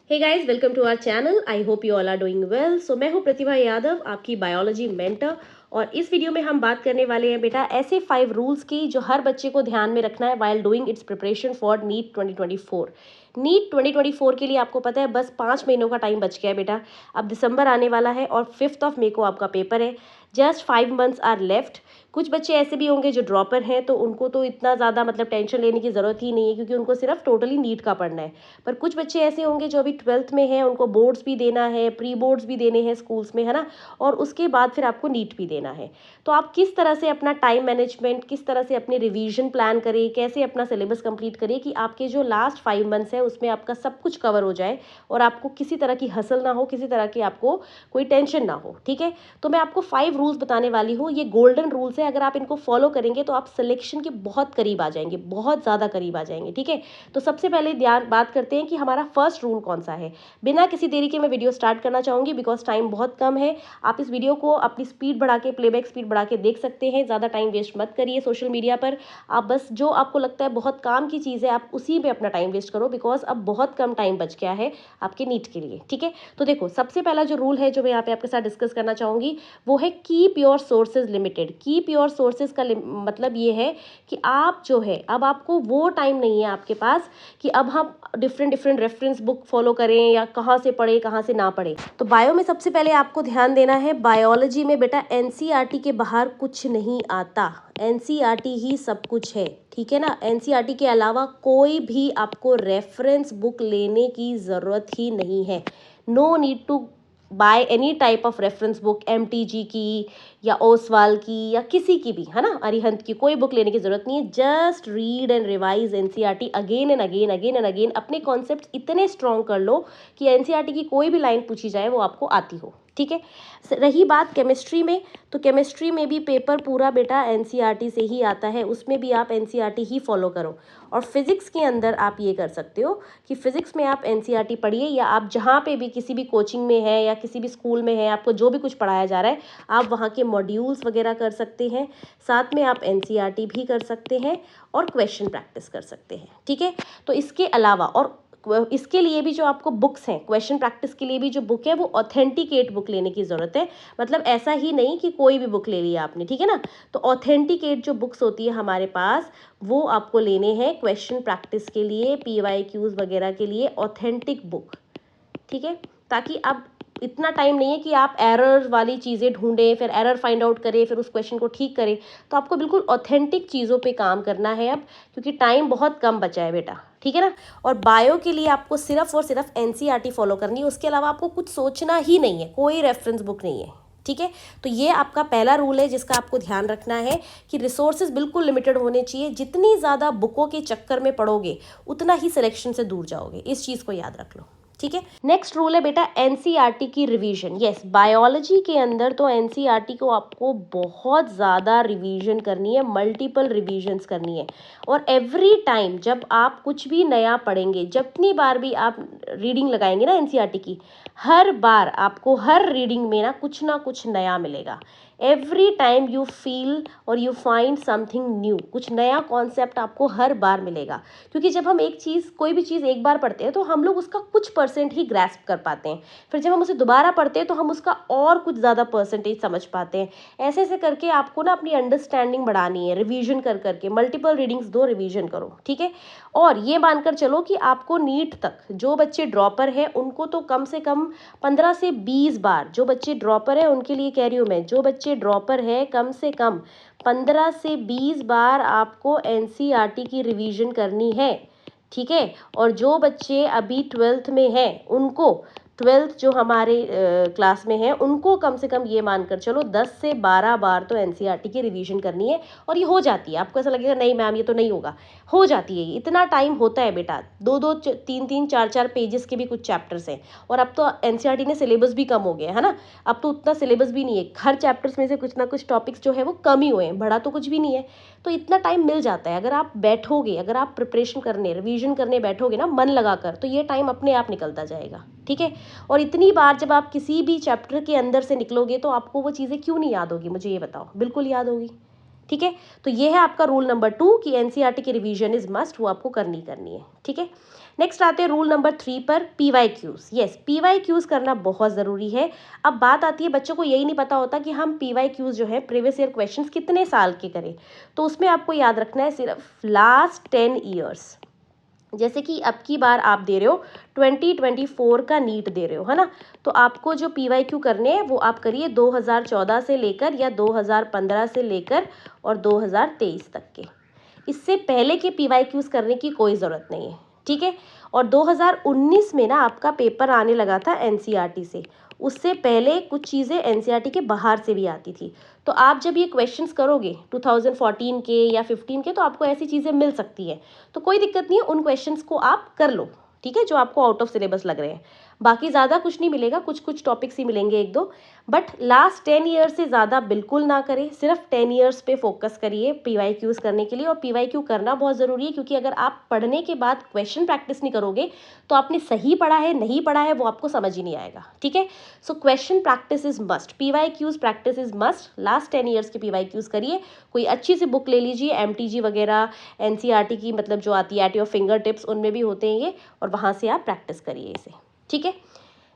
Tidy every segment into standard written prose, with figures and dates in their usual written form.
Hey guys, welcome to our channel. I hope you all are doing well. So मैं हूं प्रतिभा यादव, आपकी biology mentor. और इस video में हम बात करने वाले हैं बेटा ऐसे 5 रूल्स की जो हर बच्चे को ध्यान में रखना है while doing its preparation for NEET 2024। NEET 2024 के लिए आपको पता है बस 5 महीनों का टाइम बच गया है बेटा। अब दिसंबर आने वाला है और 5 मई को आपका पेपर है। Just 5 months are left. कुछ बच्चे ऐसे भी होंगे जो ड्रॉपर हैं, तो उनको तो इतना ज़्यादा टेंशन लेने की ज़रूरत ही नहीं है, क्योंकि उनको सिर्फ टोटली नीट का पढ़ना है। पर कुछ बच्चे ऐसे होंगे जो अभी 12th में हैं, उनको बोर्ड्स भी देना है, प्री बोर्ड्स भी देने हैं स्कूल्स में, है ना। और उसके बाद फिर आपको नीट भी देना है। तो आप किस तरह से अपना टाइम मैनेजमेंट, किस तरह से अपनी रिवीजन प्लान करें, कैसे अपना सिलेबस कंप्लीट करें कि आपके जो लास्ट 5 मंथ्स है उसमें आपका सब कुछ कवर हो जाए और आपको किसी तरह की हसल ना हो, किसी तरह की आपको कोई टेंशन ना हो। ठीक है, तो मैं आपको 5 रूल्स बताने वाली हूँ। ये गोल्डन रूल्स है, अगर आप इनको फॉलो करेंगे तो आप सिलेक्शन के बहुत करीब आ जाएंगे, बहुत ज़्यादा करीब आ जाएंगे। ठीक है, तो सबसे पहले ध्यान बात करते हैं कि हमारा फर्स्ट रूल कौन सा है। बिना किसी देरी के मैं वीडियो स्टार्ट करना चाहूँगी, बिकॉज टाइम बहुत कम है। आप इस वीडियो को अपनी स्पीड बढ़ा के, प्लेबैक स्पीड बढ़ा के देख सकते हैं। ज़्यादा टाइम वेस्ट मत करिए सोशल मीडिया पर। आप बस जो आपको लगता है बहुत काम की चीज़ है, आप उसी पे अपना टाइम वेस्ट करो, बिकॉज अब बहुत कम टाइम बच गया है आपके नीट के लिए। ठीक है, तो देखो सबसे पहला जो रूल है जो मैं यहाँ पे आपके साथ डिस्कस करना चाहूँगी वो है keep your sources limited. Keep your sources का मतलब ये है कि आप जो है, अब आपको वो टाइम नहीं है आपके पास कि अब हम डिफरेंट रेफरेंस बुक फॉलो करें या कहाँ से पढ़े कहाँ से ना पढ़े। तो बायो में सबसे पहले आपको ध्यान देना है, बायोलॉजी में बेटा एनसीईआरटी के बाहर कुछ नहीं आता। एनसीईआरटी ही सब कुछ है, ठीक है ना। एनसीईआरटी के अलावा कोई भी आपको रेफरेंस बुक लेने की ज़रूरत ही नहीं है। No need to buy any type of reference book, MTG की या ओसवाल की या किसी की भी, है ना, अरिहंत की, कोई बुक लेने की जरूरत नहीं है। Just read and revise NCERT again and again, again and again. अपने कॉन्सेप्ट इतने स्ट्रॉन्ग कर लो कि एनसीईआरटी की कोई भी लाइन पूछी जाए वो आपको आती हो। ठीक है, रही बात केमिस्ट्री में, तो केमिस्ट्री में भी पेपर पूरा बेटा एनसीईआरटी से ही आता है, उसमें भी आप एनसीईआरटी ही फॉलो करो। और फिजिक्स के अंदर आप ये कर सकते हो कि फिजिक्स में आप एनसीईआरटी पढ़िए, या आप जहाँ पे भी किसी भी कोचिंग में है या किसी भी स्कूल में है, आपको जो भी कुछ पढ़ाया जा रहा है आप वहाँ के मॉड्यूल्स वगैरह कर सकते हैं। साथ में आप एनसीईआरटी भी कर सकते हैं और क्वेश्चन प्रैक्टिस कर सकते हैं। ठीक है, तो इसके अलावा और इसके लिए भी जो आपको बुक्स हैं, क्वेश्चन प्रैक्टिस के लिए भी जो बुक है वो ऑथेंटिकेट बुक लेने की ज़रूरत है। मतलब ऐसा ही नहीं कि कोई भी बुक ले लिया आपने, ठीक है ना। तो ऑथेंटिकेट जो बुक्स होती है हमारे पास वो आपको लेने हैं क्वेश्चन प्रैक्टिस के लिए, पीवाईक्यूज वगैरह के लिए, ऑथेंटिक बुक। ठीक है, ताकि अब इतना टाइम नहीं है कि आप एरर वाली चीज़ें ढूंढें, फिर एरर फाइंड आउट करें, फिर उस क्वेश्चन को ठीक करें। तो आपको बिल्कुल ऑथेंटिक चीज़ों पे काम करना है अब, क्योंकि टाइम बहुत कम बचा है बेटा। ठीक है ना। और बायो के लिए आपको सिर्फ और सिर्फ एनसीईआरटी फॉलो करनी है, उसके अलावा आपको कुछ सोचना ही नहीं है, कोई रेफरेंस बुक नहीं है। ठीक है, तो ये आपका पहला रूल है जिसका आपको ध्यान रखना है कि रिसोर्सेज बिल्कुल लिमिटेड होने चाहिए। जितनी ज़्यादा बुकों के चक्कर में पढ़ोगे उतना ही सिलेक्शन से दूर जाओगे, इस चीज़ को याद रख लो। ठीक है, नेक्स्ट रूल है बेटा एनसीईआरटी की रिवीजन। यस, बायोलॉजी के अंदर तो एनसीईआरटी को आपको बहुत ज़्यादा रिवीजन करनी है, मल्टीपल रिवीजन्स करनी है। और एवरी टाइम जब आप कुछ भी नया पढ़ेंगे, जितनी बार भी आप रीडिंग लगाएंगे ना एनसीईआरटी की, हर बार आपको हर रीडिंग में ना कुछ नया मिलेगा। एवरी टाइम यू फील और यू फाइंड समथिंग न्यू, कुछ नया कॉन्सेप्ट आपको हर बार मिलेगा। क्योंकि जब हम एक चीज़, कोई भी चीज़ एक बार पढ़ते हैं तो हम लोग उसका कुछ परसेंट ही ग्रैस्प कर पाते हैं, फिर जब हम उसे दोबारा पढ़ते हैं तो हम उसका और कुछ ज़्यादा परसेंटेज समझ पाते हैं। ऐसे ऐसे करके आपको ना अपनी अंडरस्टैंडिंग बढ़ानी है, रिवीजन कर करके। मल्टीपल रीडिंग्स दो, रिवीजन करो। ठीक है, और ये मानकर चलो कि आपको नीट तक, जो बच्चे ड्रॉपर हैं उनको तो कम से कम 15 से 20 बार, जो बच्चे ड्रॉपर हैं उनके लिए कह रही हूँ मैं, जो बच्चे ड्रॉपर है कम से कम 15 से 20 बार आपको एनसीईआरटी की रिवीजन करनी है। ठीक है, और जो बच्चे अभी 12th में हैं उनको, 12th जो हमारे क्लास में है उनको कम से कम ये मानकर चलो 10 से 12 बार तो एनसीईआरटी की रिवीजन करनी है। और ये हो जाती है। आपको ऐसा लगेगा नहीं मैम ये तो नहीं होगा, हो जाती है। इतना टाइम होता है बेटा, 2-2 3-3 4-4 पेजेस के भी कुछ चैप्टर्स हैं। और अब तो एनसीईआरटी ने सिलेबस भी कम हो गया है ना, अब तो उतना सिलेबस भी नहीं है, हर चैप्टर्स में से कुछ ना कुछ टॉपिक्स जो है वो कम ही हुए हैं, बढ़ा तो कुछ भी नहीं है। तो इतना टाइम मिल जाता है, अगर आप बैठोगे, अगर आप प्रिपरेशन करने, रिवीजन करने बैठोगे ना मन लगाकर, तो ये टाइम अपने आप निकलता जाएगा। ठीक है, और इतनी बार जब आप किसी भी चैप्टर के अंदर से निकलोगे तो आपको वो चीज़ें क्यों नहीं याद होगी, मुझे ये बताओ, बिल्कुल याद होगी। ठीक है, तो ये है आपका रूल नंबर 2 कि एनसीईआरटी की रिवीजन इज मस्ट, वो आपको करनी है। ठीक है, नेक्स्ट आते हैं रूल नंबर 3 पर, PYQs। यस, PYQs करना बहुत ज़रूरी है। अब बात आती है, बच्चों को यही नहीं पता होता कि हम PYQs जो है प्रीवियस ईयर क्वेश्चंस कितने साल के करें। तो उसमें आपको याद रखना है सिर्फ लास्ट 10 ईयर्स। जैसे कि अब की बार आप दे रहे हो 2024 का नीट दे रहे हो, है ना, तो आपको जो PYQ करने हैं वो आप करिए 2014 से लेकर या 2015 से लेकर और 2023 तक के। इससे पहले के PYQs करने की कोई ज़रूरत नहीं है, ठीक है। और 2019 में ना आपका पेपर आने लगा था NCERT से, उससे पहले कुछ चीज़ें NCERT के बाहर से भी आती थी। तो आप जब ये क्वेश्चंस करोगे 2014 के या 15 के, तो आपको ऐसी चीज़ें मिल सकती हैं। तो कोई दिक्कत नहीं है, उन क्वेश्चंस को आप कर लो, ठीक है, जो आपको आउट ऑफ सिलेबस लग रहे हैं। बाकी ज़्यादा कुछ नहीं मिलेगा, कुछ कुछ टॉपिक्स ही मिलेंगे एक दो, बट लास्ट 10 ईयर्स से ज़्यादा बिल्कुल ना करें, सिर्फ 10 ईयर्स पे फोकस करिए PYQs करने के लिए। और PYQ करना बहुत ज़रूरी है, क्योंकि अगर आप पढ़ने के बाद क्वेश्चन प्रैक्टिस नहीं करोगे तो आपने सही पढ़ा है नहीं पढ़ा है वो आपको समझ ही नहीं आएगा, ठीक है। So question practice is must, PYQs practice is must. Last 10 years के PYQs करिए, कोई अच्छी सी बुक ले लीजिए, MTG वगैरह NCERT की, मतलब जो आती है एट योर फिंगर टिप्स, उनमें भी होते हैं ये, और वहाँ से आप प्रैक्टिस करिए इसे, ठीक है।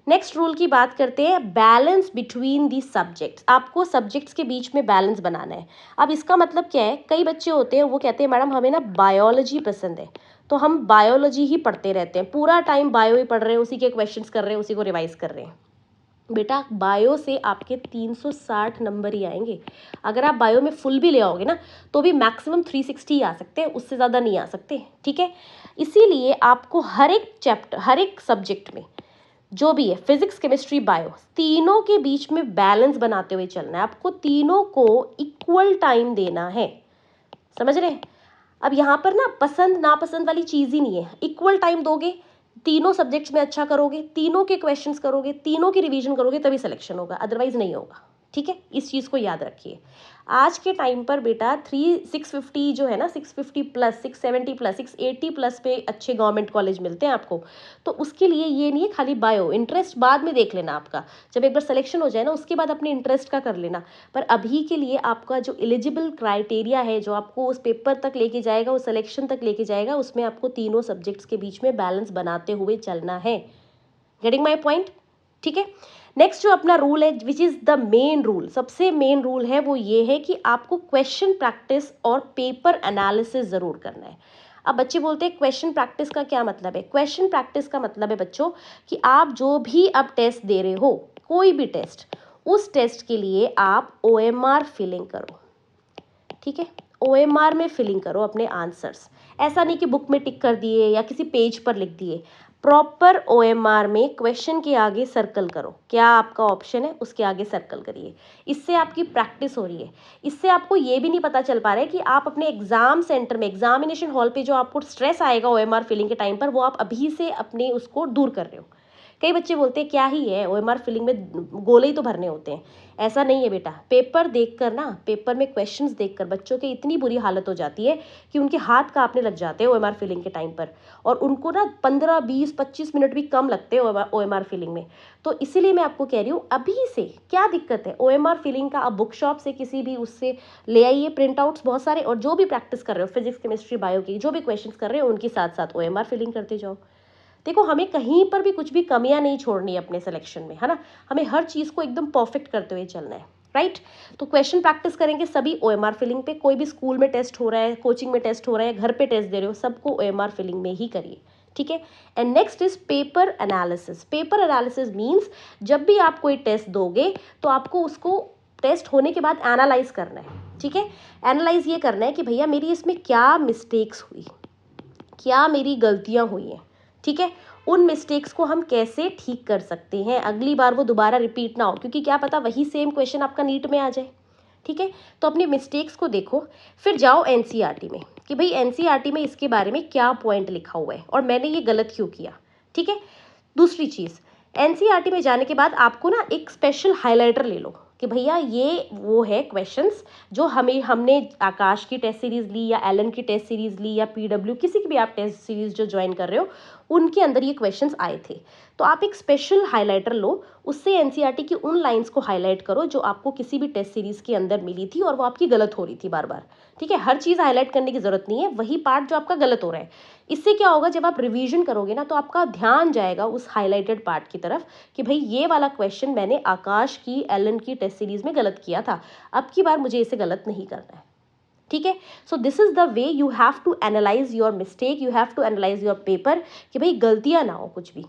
नेक्स्ट रूल की बात करते हैं, बैलेंस बिटवीन दी सब्जेक्ट्स। आपको सब्जेक्ट्स के बीच में बैलेंस बनाना है। अब इसका मतलब क्या है, कई बच्चे होते हैं वो कहते हैं मैडम हमें ना बायोलॉजी पसंद है, तो हम बायोलॉजी ही पढ़ते रहते हैं, पूरा टाइम बायो ही पढ़ रहे हैं, उसी के क्वेश्चंस कर रहे हैं, उसी को रिवाइज कर रहे हैं। बेटा बायो से आपके 360 नंबर ही आएंगे। अगर आप बायो में फुल भी ले आओगे ना तो भी मैक्सिमम 360 ही आ सकते हैं, उससे ज़्यादा नहीं आ सकते, ठीक है। इसीलिए आपको हर एक चैप्टर, हर एक सब्जेक्ट में जो भी है, फिजिक्स केमिस्ट्री बायो, तीनों के बीच में बैलेंस बनाते हुए चलना है। आपको तीनों को इक्वल टाइम देना है, समझ रहे हैं। अब यहाँ पर ना पसंद नापसंद वाली चीज़ ही नहीं है, इक्वल टाइम दोगे, तीनों सब्जेक्ट्स में अच्छा करोगे, तीनों के क्वेश्चंस करोगे, तीनों की रिवीजन करोगे, तभी सिलेक्शन होगा, अदरवाइज नहीं होगा, ठीक है। इस चीज़ को याद रखिए। आज के टाइम पर बेटा 650 जो है ना, 650 प्लस, 670 प्लस, 680 प्लस पे अच्छे गवर्नमेंट कॉलेज मिलते हैं आपको। तो उसके लिए ये नहीं है खाली बायो, इंटरेस्ट बाद में देख लेना आपका, जब एक बार सिलेक्शन हो जाए ना उसके बाद अपने इंटरेस्ट का कर लेना। पर अभी के लिए आपका जो एलिजिबल क्राइटेरिया है, जो आपको उस पेपर तक लेके जाएगा, उस सिलेक्शन तक लेके जाएगा, उसमें आपको तीनों सब्जेक्ट्स के बीच में बैलेंस बनाते हुए चलना है। गेटिंग माई पॉइंट, ठीक है। नेक्स्ट जो अपना रूल है, which is the main rule, सबसे मेन रूल है, वो ये है कि आपको क्वेश्चन प्रैक्टिस और पेपर एनालिसिस ज़रूर करना है। अब बच्चे बोलते हैं क्वेश्चन प्रैक्टिस का क्या मतलब है। क्वेश्चन प्रैक्टिस का मतलब है बच्चों कि आप जो भी अब टेस्ट दे रहे हो, कोई भी टेस्ट, उस टेस्ट के लिए आप OMR फिलिंग करो, ठीक है। OMR में फिलिंग करो अपने आंसर्स, ऐसा नहीं कि बुक में टिक कर दिए या किसी पेज पर लिख दिए। प्रॉपर OMR में क्वेश्चन के आगे सर्कल करो, क्या आपका ऑप्शन है उसके आगे सर्कल करिए। इससे आपकी प्रैक्टिस हो रही है। इससे आपको ये भी नहीं पता चल पा रहा है कि आप अपने एग्जाम सेंटर में, एग्जामिनेशन हॉल पे जो आपको स्ट्रेस आएगा OMR फिलिंग के टाइम पर, वो आप अभी से अपने उसको दूर कर रहे हो। कई बच्चे बोलते हैं क्या ही है, OMR फिलिंग में गोले ही तो भरने होते हैं। ऐसा नहीं है बेटा, पेपर देखकर ना, पेपर में क्वेश्चंस देखकर बच्चों की इतनी बुरी हालत हो जाती है कि उनके हाथ कांपने लग जाते हैं OMR फिलिंग के टाइम पर, और उनको ना 15, 20, 25 मिनट भी कम लगते हैं OMR फिलिंग में। तो इसीलिए मैं आपको कह रही हूँ, अभी से क्या दिक्कत है, OMR फिलिंग का आप बुक शॉप से किसी भी उससे ले आइए प्रिंट आउट्स बहुत सारे, और जो भी प्रैक्टिस कर रहे हो फिजिक्स केमिस्ट्री बायो की, जो भी क्वेश्चंस कर रहे हो उनके साथ साथ OMR फिलिंग करते जाओ। देखो हमें कहीं पर भी कुछ भी कमियां नहीं छोड़नी है अपने सिलेक्शन में, है ना, हमें हर चीज़ को एकदम परफेक्ट करते हुए चलना है, राइट। तो क्वेश्चन प्रैक्टिस करेंगे सभी OMR फिलिंग पे, कोई भी स्कूल में टेस्ट हो रहा है, कोचिंग में टेस्ट हो रहा है, घर पे टेस्ट दे रहे हो, सबको OMR फिलिंग में ही करिए, ठीक है। And next is paper analysis. Paper analysis means जब भी आप कोई टेस्ट दोगे तो आपको उसको टेस्ट होने के बाद एनालाइज करना है, ठीक है। एनालाइज ये करना है कि भैया मेरी इसमें क्या मिस्टेक्स हुई, क्या मेरी गलतियां हुई हैं, ठीक है। उन मिस्टेक्स को हम कैसे ठीक कर सकते हैं, अगली बार वो दोबारा रिपीट ना हो, क्योंकि क्या पता वही सेम क्वेश्चन आपका नीट में आ जाए, ठीक है। तो अपनी मिस्टेक्स को देखो, फिर जाओ NCERT में कि भाई NCERT में इसके बारे में क्या पॉइंट लिखा हुआ है और मैंने ये गलत क्यों किया, ठीक है। दूसरी चीज़, NCERT में जाने के बाद आपको ना एक स्पेशल हाईलाइटर ले लो कि भैया ये वो है क्वेश्चंस जो हमने आकाश की टेस्ट सीरीज़ ली या एलन की टेस्ट सीरीज़ ली या PW किसी की भी आप टेस्ट सीरीज़ जो ज्वाइन कर रहे हो उनके अंदर ये क्वेश्चंस आए थे। तो आप एक स्पेशल हाइलाइटर लो, उससे एनसीईआरटी की उन लाइंस को हाईलाइट करो जो आपको किसी भी टेस्ट सीरीज के अंदर मिली थी और वो आपकी गलत हो रही थी बार बार। ठीक है, हर चीज़ हाईलाइट करने की जरूरत नहीं है, वही पार्ट जो आपका गलत हो रहा है। इससे क्या होगा, जब आप रिवीजन करोगे ना तो आपका ध्यान जाएगा उस हाईलाइटेड पार्ट की तरफ कि भाई ये वाला क्वेश्चन मैंने आकाश की एलन की टेस्ट सीरीज में गलत किया था, अब की बार मुझे इसे गलत नहीं करना है। ठीक है, so this is the way you have to analyse your mistake, you have to analyse your paper, कि भाई गलतियां ना हो कुछ भी।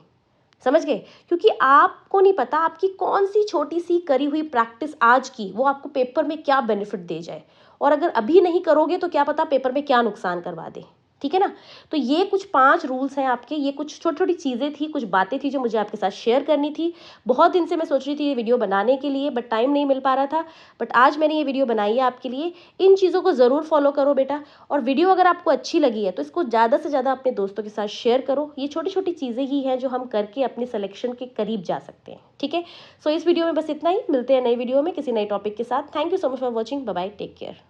समझ गए? क्योंकि आपको नहीं पता आपकी कौन सी छोटी सी करी हुई प्रैक्टिस आज की वो आपको पेपर में क्या बेनिफिट दे जाए, और अगर अभी नहीं करोगे तो क्या पता पेपर में क्या नुकसान करवा दे। ठीक है ना? तो ये कुछ 5 रूल्स हैं आपके, ये कुछ छोटी छोटी चीज़ें थी, कुछ बातें थी जो मुझे आपके साथ शेयर करनी थी। बहुत दिन से मैं सोच रही थी ये वीडियो बनाने के लिए, बट टाइम नहीं मिल पा रहा था, बट आज मैंने ये वीडियो बनाई है आपके लिए। इन चीज़ों को ज़रूर फॉलो करो बेटा, और वीडियो अगर आपको अच्छी लगी है तो इसको ज़्यादा से ज़्यादा अपने दोस्तों के साथ शेयर करो। ये छोटी छोटी चीज़ें ही हैं जो हम करके अपने सिलेक्शन के करीब जा सकते हैं। ठीक है, सो इस वीडियो में बस इतना ही, मिलते हैं नई वीडियो में किसी नए टॉपिक के साथ। Thank you so much for watching, bye bye, take care.